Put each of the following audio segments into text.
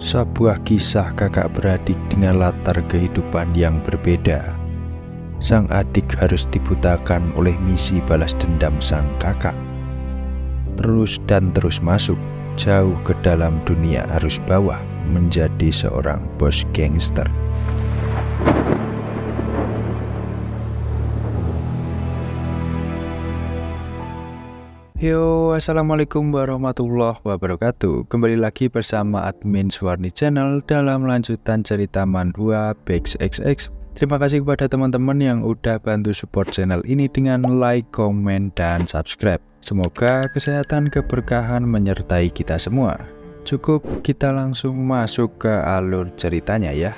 Sebuah kisah kakak beradik dengan latar kehidupan yang berbeda. Sang adik harus dibutakan oleh misi balas dendam sang kakak. Terus dan terus masuk, jauh ke dalam dunia arus bawah, menjadi seorang bos gangster. Yo, assalamualaikum warahmatullahi wabarakatuh. Kembali lagi bersama admin Suwarni Channel dalam lanjutan cerita Manhwa BXXX. Terima kasih kepada teman-teman yang udah bantu support channel ini dengan like, komen, dan subscribe. Semoga kesehatan keberkahan menyertai kita semua. Cukup kita langsung masuk ke alur ceritanya ya.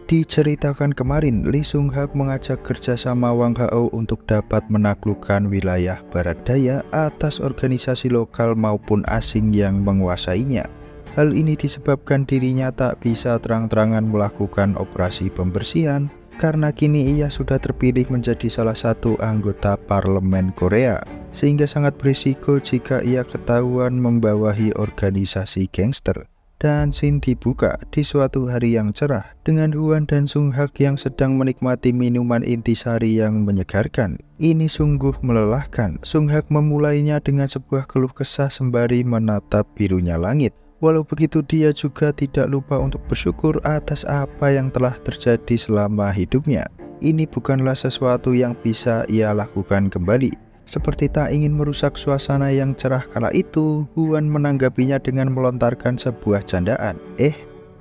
Diceritakan kemarin, Lee Sung-hak mengajak kerjasama Wang Hao untuk dapat menaklukkan wilayah barat daya atas organisasi lokal maupun asing yang menguasainya. Hal ini disebabkan dirinya tak bisa terang-terangan melakukan operasi pembersihan karena kini ia sudah terpilih menjadi salah satu anggota parlemen Korea, sehingga sangat berisiko jika ia ketahuan membawahi organisasi gangster. Dan scene dibuka di suatu hari yang cerah dengan Hwan dan Sung-hak yang sedang menikmati minuman intisari yang menyegarkan. Ini sungguh melelahkan. Sung-hak memulainya dengan sebuah keluh kesah sembari menatap birunya langit. Walau begitu, dia juga tidak lupa untuk bersyukur atas apa yang telah terjadi selama hidupnya. Ini bukanlah sesuatu yang bisa ia lakukan kembali. Seperti tak ingin merusak suasana yang cerah kala itu, Hwan menanggapinya dengan melontarkan sebuah candaan.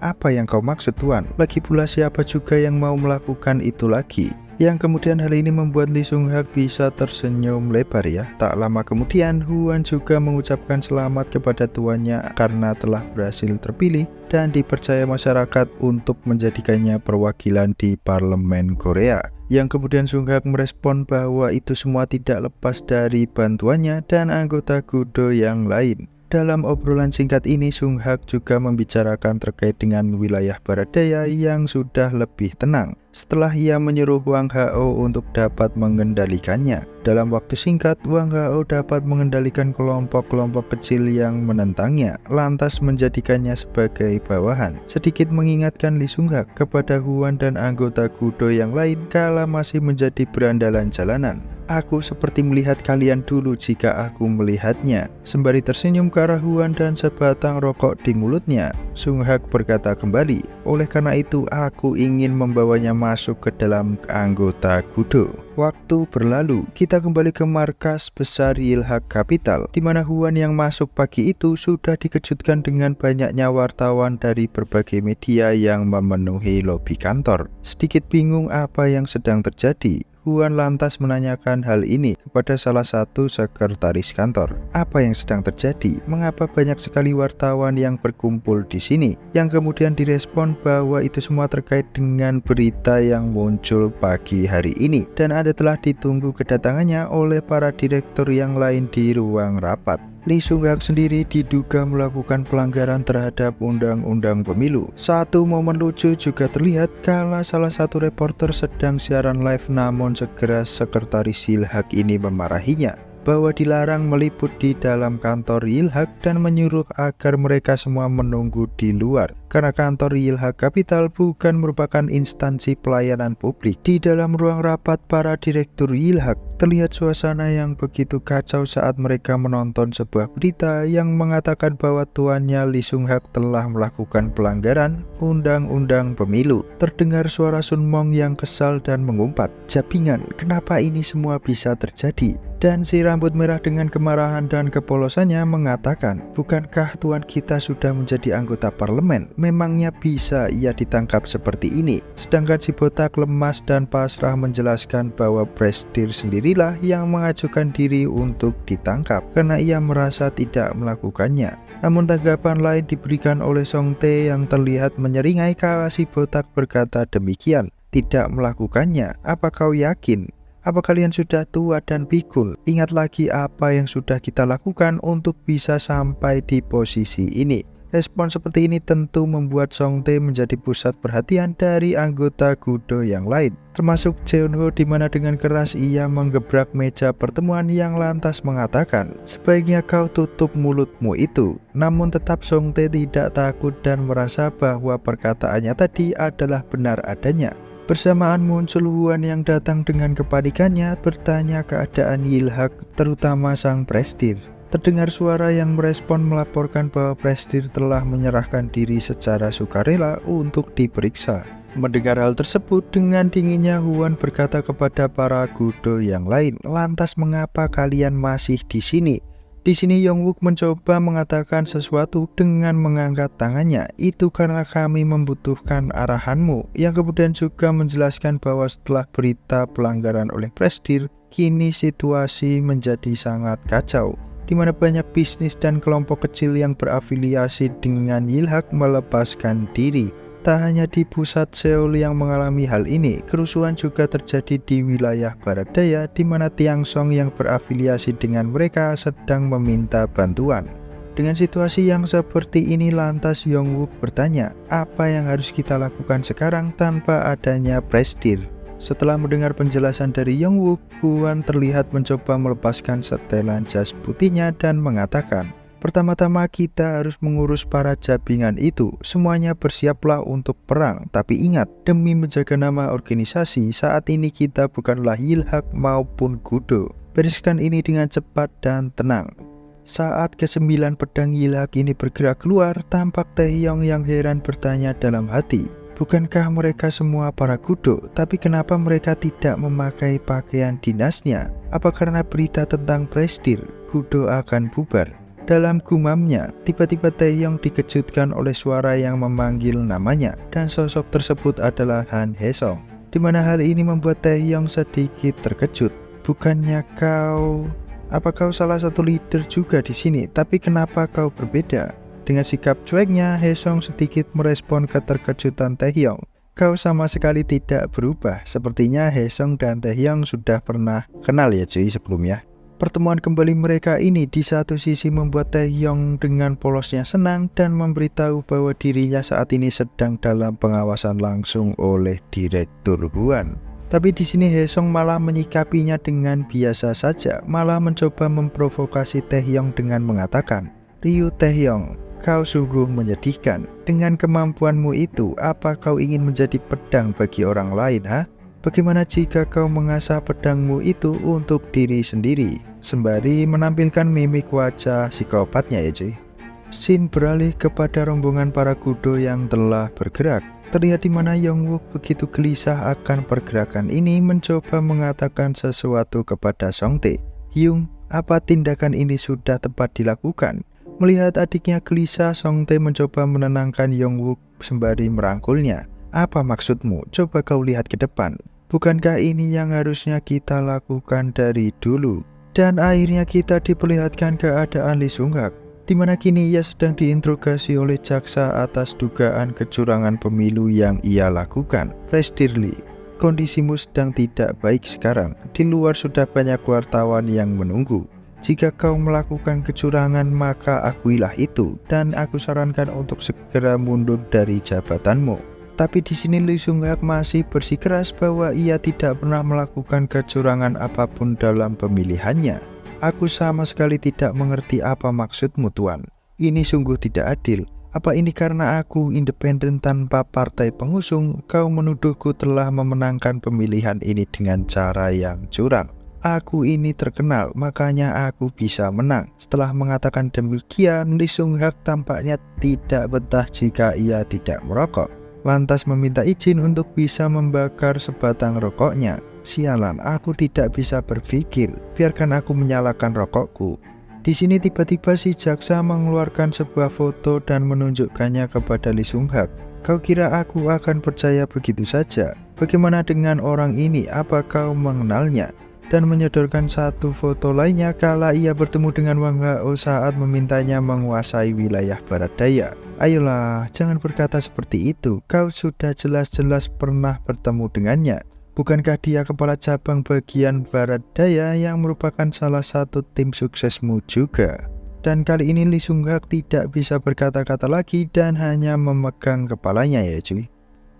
Apa yang kau maksud, Tuan? Lagi pula siapa juga yang mau melakukan itu lagi? Yang kemudian hal ini membuat Lee Sung-hak bisa tersenyum lebar ya. Tak lama kemudian, Hwan juga mengucapkan selamat kepada tuannya karena telah berhasil terpilih dan dipercaya masyarakat untuk menjadikannya perwakilan di parlemen Korea. Yang kemudian Sung-hak merespon bahwa itu semua tidak lepas dari bantuannya dan anggota Gudo yang lain. Dalam obrolan singkat ini, Sung-hak juga membicarakan terkait dengan wilayah barat daya yang sudah lebih tenang setelah ia menyuruh Wang Hao untuk dapat mengendalikannya. Dalam waktu singkat, Wang Hao dapat mengendalikan kelompok-kelompok kecil yang menentangnya, lantas menjadikannya sebagai bawahan. Sedikit mengingatkan Lee Sung-hak kepada Hwan dan anggota Gudo yang lain kala masih menjadi berandalan jalanan. Aku seperti melihat kalian dulu jika aku melihatnya. Sembari tersenyum ke arah Hwan dan sebatang rokok di mulutnya, Sung-hak berkata kembali, oleh karena itu aku ingin membawanya masuk ke dalam anggota Gudo. Waktu berlalu, kita kembali ke markas besar Yilhak Capital, di mana Hwan yang masuk pagi itu sudah dikejutkan dengan banyaknya wartawan dari berbagai media yang memenuhi lobi kantor. Sedikit bingung apa yang sedang terjadi, Hwan lantas menanyakan hal ini kepada salah satu sekretaris kantor. Apa yang sedang terjadi? Mengapa banyak sekali wartawan yang berkumpul di sini? Yang kemudian direspon bahwa itu semua terkait dengan berita yang muncul pagi hari ini dan ada telah ditunggu kedatangannya oleh para direktur yang lain di ruang rapat. Lee Sung-hak sendiri diduga melakukan pelanggaran terhadap undang-undang pemilu. Satu momen lucu juga terlihat kala salah satu reporter sedang siaran live, namun segera sekretaris Yilhak ini memarahinya bahwa dilarang meliput di dalam kantor Yilhak dan menyuruh agar mereka semua menunggu di luar karena kantor Yilhak Capital bukan merupakan instansi pelayanan publik. Di dalam ruang rapat para direktur Yilhak, terlihat suasana yang begitu kacau saat mereka menonton sebuah berita yang mengatakan bahwa tuannya Lee Sung-hak telah melakukan pelanggaran undang-undang pemilu. Terdengar suara Sun Mong yang kesal dan mengumpat, "Japingan, kenapa ini semua bisa terjadi?" Dan si rambut merah dengan kemarahan dan kepolosannya mengatakan, "Bukankah tuan kita sudah menjadi anggota parlemen? Memangnya bisa ia ditangkap seperti ini?" Sedangkan si botak lemas dan pasrah menjelaskan bahwa Prestir sendirilah yang mengajukan diri untuk ditangkap karena ia merasa tidak melakukannya. Namun tanggapan lain diberikan oleh Song Tae yang terlihat menyeringai kala si botak berkata demikian. "Tidak melakukannya? Apa kau yakin? Apa kalian sudah tua dan pikun? Ingat lagi apa yang sudah kita lakukan untuk bisa sampai di posisi ini." Respon seperti ini tentu membuat Songtae menjadi pusat perhatian dari anggota Gudo yang lain, termasuk Jeonho, di mana dengan keras ia menggebrak meja pertemuan yang lantas mengatakan, "Sebaiknya kau tutup mulutmu itu." Namun tetap Songtae tidak takut dan merasa bahwa perkataannya tadi adalah benar adanya. Bersamaan muncul Hwan yang datang dengan kepanikannya bertanya keadaan Yilhak, terutama sang prestir. Terdengar suara yang merespon melaporkan bahwa prestir telah menyerahkan diri secara sukarela untuk diperiksa. Mendengar hal tersebut, dengan dinginnya Hwan berkata kepada para Gudo yang lain, "Lantas mengapa kalian masih di sini?" Di sini Yongwook mencoba mengatakan sesuatu dengan mengangkat tangannya. "Itu karena kami membutuhkan arahanmu," yang kemudian juga menjelaskan bahwa setelah berita pelanggaran oleh prestir, kini situasi menjadi sangat kacau, di mana banyak bisnis dan kelompok kecil yang berafiliasi dengan Yilhak melepaskan diri. Tak hanya di pusat Seoul yang mengalami hal ini, kerusuhan juga terjadi di wilayah barat daya, di mana Tiangsong yang berafiliasi dengan mereka sedang meminta bantuan. Dengan situasi yang seperti ini, lantas Yongwook bertanya, "Apa yang harus kita lakukan sekarang tanpa adanya prestir?" Setelah mendengar penjelasan dari Yongwook, Hwan terlihat mencoba melepaskan setelan jas putihnya dan mengatakan, "Pertama-tama kita harus mengurus para jabingan itu. Semuanya bersiaplah untuk perang. Tapi ingat, demi menjaga nama organisasi, saat ini kita bukanlah Yilhak maupun Gudo. Bereskan ini dengan cepat dan tenang." Saat ke-9 pedang Yilhak ini bergerak keluar, tampak Taehyung yang heran bertanya dalam hati, "Bukankah mereka semua para Gudo? Tapi kenapa mereka tidak memakai pakaian dinasnya? Apa karena berita tentang prestir Gudo akan bubar?" Dalam gumamnya, tiba-tiba Taehyung dikejutkan oleh suara yang memanggil namanya, dan sosok tersebut adalah Han Haesong, di mana hal ini membuat Taehyung sedikit terkejut. "Bukannya apa kau salah satu leader juga di sini? Tapi kenapa kau berbeda?" Dengan sikap cueknya, Haesong sedikit merespon keterkejutan Taehyung. "Kau sama sekali tidak berubah. Sepertinya Haesong dan Taehyung sudah pernah kenal ya cuy sebelumnya." Pertemuan kembali mereka ini di satu sisi membuat Taehyung dengan polosnya senang dan memberitahu bahwa dirinya saat ini sedang dalam pengawasan langsung oleh Direktur Hwan. Tapi di sini Haesong malah menyikapinya dengan biasa saja, malah mencoba memprovokasi Taehyung dengan mengatakan, "Ryu Taehyung, kau sungguh menyedihkan. Dengan kemampuanmu itu, apa kau ingin menjadi pedang bagi orang lain, ha? Bagaimana jika kau mengasah pedangmu itu untuk diri sendiri?" Sembari menampilkan mimik wajah psikopatnya ya cuy. Scene beralih kepada rombongan para Gudo yang telah bergerak. Terlihat di mana Yongwook begitu gelisah akan pergerakan ini, mencoba mengatakan sesuatu kepada Songtae. "Hyung, apa tindakan ini sudah tepat dilakukan?" Melihat adiknya gelisah, Songtae mencoba menenangkan Yongwook sembari merangkulnya. "Apa maksudmu? Coba kau lihat ke depan. Bukankah ini yang harusnya kita lakukan dari dulu?" Dan akhirnya kita diperlihatkan keadaan Lee Sung-hak, di mana kini ia sedang diinterogasi oleh jaksa atas dugaan kecurangan pemilu yang ia lakukan. "Prestir Lee, kondisimu sedang tidak baik sekarang. Di luar sudah banyak wartawan yang menunggu. Jika kau melakukan kecurangan, maka akuilah itu, dan aku sarankan untuk segera mundur dari jabatanmu." Tapi di sini Lee Sung-hak masih bersikeras bahwa ia tidak pernah melakukan kecurangan apapun dalam pemilihannya. "Aku sama sekali tidak mengerti apa maksudmu, Tuan. Ini sungguh tidak adil. Apa ini karena aku independen tanpa partai pengusung, kau menuduhku telah memenangkan pemilihan ini dengan cara yang curang? Aku ini terkenal, makanya aku bisa menang." Setelah mengatakan demikian, Lee Sung-hak tampaknya tidak betah jika ia tidak merokok, lantas meminta izin untuk bisa membakar sebatang rokoknya. "Sialan, aku tidak bisa berpikir. Biarkan aku menyalakan rokokku." Di sini tiba-tiba si jaksa mengeluarkan sebuah foto dan menunjukkannya kepada Lee Sung-hak. "Kau kira aku akan percaya begitu saja? Bagaimana dengan orang ini? Apa kau mengenalnya?" Dan menyodorkan satu foto lainnya kala ia bertemu dengan Wang Hao saat memintanya menguasai wilayah barat daya. "Ayolah, jangan berkata seperti itu. Kau sudah jelas-jelas pernah bertemu dengannya. Bukankah dia kepala cabang bagian barat daya yang merupakan salah satu tim suksesmu juga?" Dan kali ini Lee Sung Hak tidak bisa berkata-kata lagi dan hanya memegang kepalanya ya cuy.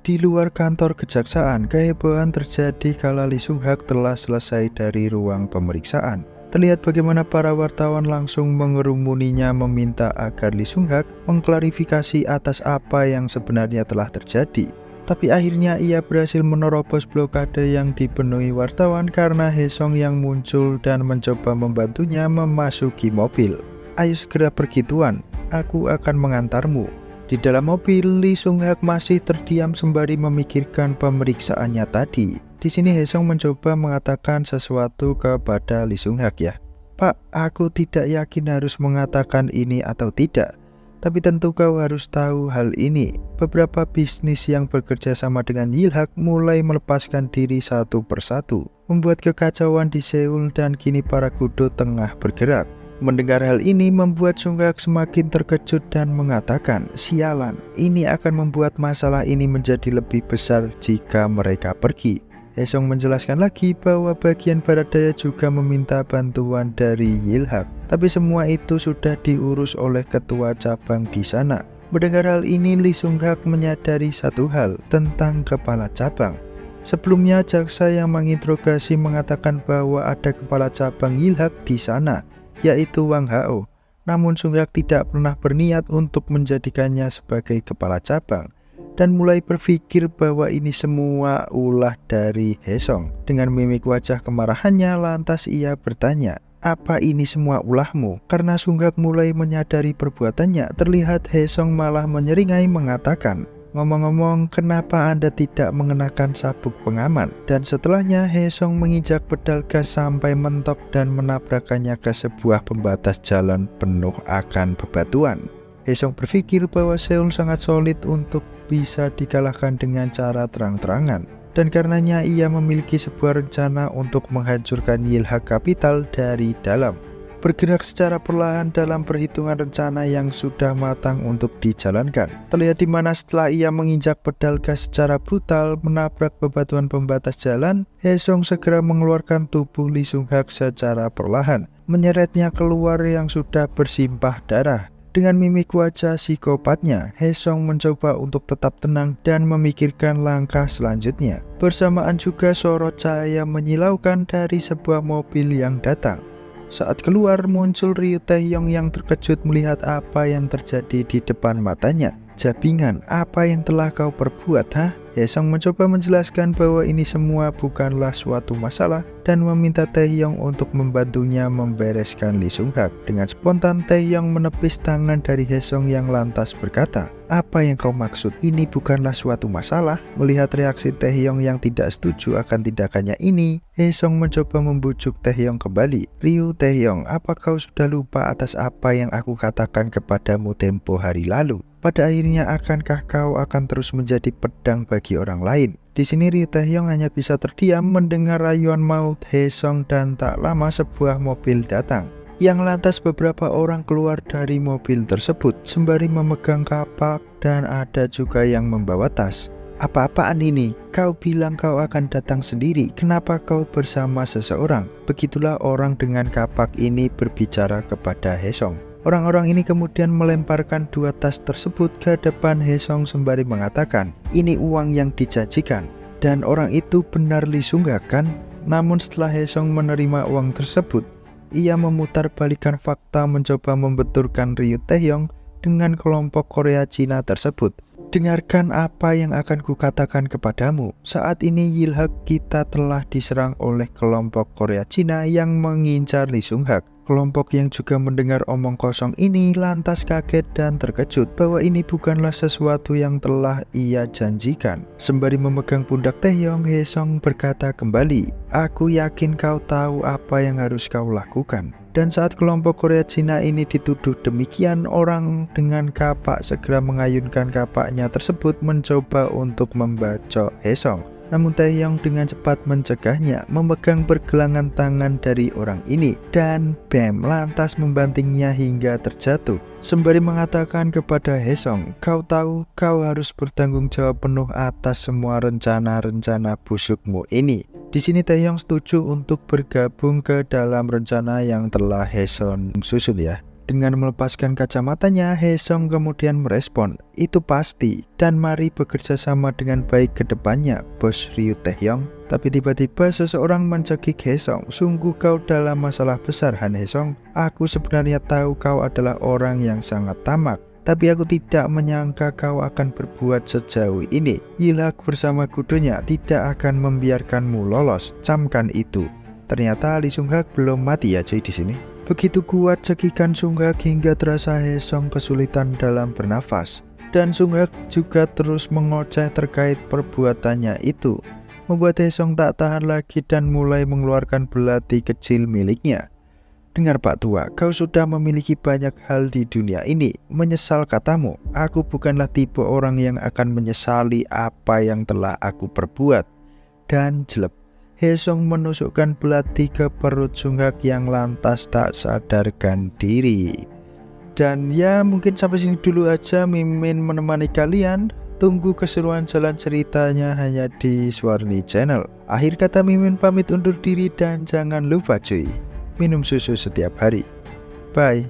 Di luar kantor kejaksaan, kehebohan terjadi kala Lee Sung Hak telah selesai dari ruang pemeriksaan. Terlihat bagaimana para wartawan langsung mengerumuninya meminta agar Lee Sung Hak mengklarifikasi atas apa yang sebenarnya telah terjadi. Tapi akhirnya ia berhasil menerobos blokade yang dipenuhi wartawan karena Haesung yang muncul dan mencoba membantunya memasuki mobil. "Ayo segera pergi tuan, aku akan mengantarmu." Di dalam mobil, Lee Sung Hak masih terdiam sembari memikirkan pemeriksaannya tadi. Di sini Haesung mencoba mengatakan sesuatu kepada Lee Sung Hak ya. "Pak, aku tidak yakin harus mengatakan ini atau tidak. Tapi tentu kau harus tahu hal ini. Beberapa bisnis yang bekerja sama dengan Yilhak mulai melepaskan diri satu persatu, membuat kekacauan di Seoul dan kini para kudo tengah bergerak." Mendengar hal ini membuat Sung Hak semakin terkejut dan mengatakan, "Sialan, ini akan membuat masalah ini menjadi lebih besar jika mereka pergi." Haesung menjelaskan lagi bahwa bagian barat daya juga meminta bantuan dari Yilhak, tapi semua itu sudah diurus oleh ketua cabang di sana. Mendengar hal ini, Lee Sung Hak menyadari satu hal tentang kepala cabang. Sebelumnya jaksa yang menginterogasi mengatakan bahwa ada kepala cabang Yilhak di sana, yaitu Wang Hao. Namun Sung Hak tidak pernah berniat untuk menjadikannya sebagai kepala cabang dan mulai berpikir bahwa ini semua ulah dari Haesung. Dengan mimik wajah kemarahannya, lantas ia bertanya, "Apa ini semua ulahmu?" Karena Sung Hak mulai menyadari perbuatannya, terlihat Haesung malah menyeringai mengatakan, "Ngomong-ngomong, kenapa Anda tidak mengenakan sabuk pengaman?" Dan setelahnya Haesung menginjak pedal gas sampai mentok dan menabrakannya ke sebuah pembatas jalan penuh akan bebatuan. Haesung berpikir bahwa Seoul sangat solid untuk bisa dikalahkan dengan cara terang-terangan, dan karenanya ia memiliki sebuah rencana untuk menghancurkan Yilhak Capital dari dalam. Bergerak secara perlahan dalam perhitungan rencana yang sudah matang untuk dijalankan. Terlihat di mana setelah ia menginjak pedal gas secara brutal menabrak bebatuan pembatas jalan, Haesung segera mengeluarkan tubuh Lee Sung Hak secara perlahan, menyeretnya keluar yang sudah bersimpah darah. Dengan mimik wajah psikopatnya, Haesung mencoba untuk tetap tenang dan memikirkan langkah selanjutnya. Bersamaan juga sorot cahaya menyilaukan dari sebuah mobil yang datang. Saat keluar, muncul Ryu Taehyung yang terkejut melihat apa yang terjadi di depan matanya. "Jabingan, apa yang telah kau perbuat, ha?" Haesung mencoba menjelaskan bahwa ini semua bukanlah suatu masalah dan meminta Taehyung untuk membantunya membereskan Lee Sung Hak. Dengan spontan, Taehyung menepis tangan dari Haesung yang lantas berkata, "Apa yang kau maksud? Ini bukanlah suatu masalah." Melihat reaksi Taehyung yang tidak setuju akan tindakannya ini, Haesung mencoba membujuk Taehyung kembali. "Ryu Taehyung, apa kau sudah lupa atas apa yang aku katakan kepadamu tempo hari lalu? Pada akhirnya akankah kau akan terus menjadi pedang bagi orang lain?" Di sini Ryu Taehyung hanya bisa terdiam mendengar rayuan maut Haesung dan tak lama sebuah mobil datang. Yang lantas beberapa orang keluar dari mobil tersebut sembari memegang kapak dan ada juga yang membawa tas. "Apa-apaan ini? Kau bilang kau akan datang sendiri, kenapa kau bersama seseorang?" Begitulah orang dengan kapak ini berbicara kepada Haesung. Orang-orang ini kemudian melemparkan dua tas tersebut ke depan Haesung sembari mengatakan, "Ini uang yang dijanjikan." Dan orang itu benar Lee Sung Hak kan? Namun setelah Haesung menerima uang tersebut, ia memutarbalikkan fakta mencoba membenturkan Ryu Taehyung dengan kelompok Korea Cina tersebut. "Dengarkan apa yang akan kukatakan kepadamu. Saat ini Yilhak kita telah diserang oleh kelompok Korea Cina yang mengincar Lee Sung Hak." Kelompok yang juga mendengar omong kosong ini lantas kaget dan terkejut bahwa ini bukanlah sesuatu yang telah ia janjikan. Sembari memegang pundak Taehyung, Haesung berkata kembali, "Aku yakin kau tahu apa yang harus kau lakukan." Dan saat kelompok Korea Cina ini dituduh demikian, orang dengan kapak segera mengayunkan kapaknya tersebut mencoba untuk membacok Haesung. Namun Taehyung dengan cepat mencegahnya, memegang pergelangan tangan dari orang ini, dan bam, lantas membantingnya hingga terjatuh. Sembari mengatakan kepada Haesung, "Kau tahu, kau harus bertanggung jawab penuh atas semua rencana-rencana busukmu ini." Di sini Taehyung setuju untuk bergabung ke dalam rencana yang telah Haesung susun ya. Dengan melepaskan kacamatanya, Haesung kemudian merespon, "Itu pasti, dan mari bekerja sama dengan baik ke depannya, Bos Ryu Taehyung." Tapi tiba-tiba seseorang mencekik Haesung, "Sungguh kau dalam masalah besar, Han Haesung. Aku sebenarnya tahu kau adalah orang yang sangat tamak, tapi aku tidak menyangka kau akan berbuat sejauh ini. Yilhak bersama kudunya tidak akan membiarkanmu lolos, camkan itu." Ternyata Lee Sung-hak belum mati ya cuy di sini. Begitu kuat cekikan Sung-hak hingga terasa Haesung kesulitan dalam bernafas. Dan Sung-hak juga terus mengoceh terkait perbuatannya itu, membuat Haesung tak tahan lagi dan mulai mengeluarkan belati kecil miliknya. "Dengar Pak Tua, kau sudah memiliki banyak hal di dunia ini. Menyesal katamu, aku bukanlah tipe orang yang akan menyesali apa yang telah aku perbuat." Dan jelek. Haesung menusukkan belati ke perut Sung-hak yang lantas tak sadarkan diri. Dan ya mungkin sampai sini dulu aja Mimin menemani kalian. Tunggu keseruan jalan ceritanya hanya di Suwarni Channel. Akhir kata Mimin pamit undur diri dan jangan lupa cuy, minum susu setiap hari. Bye.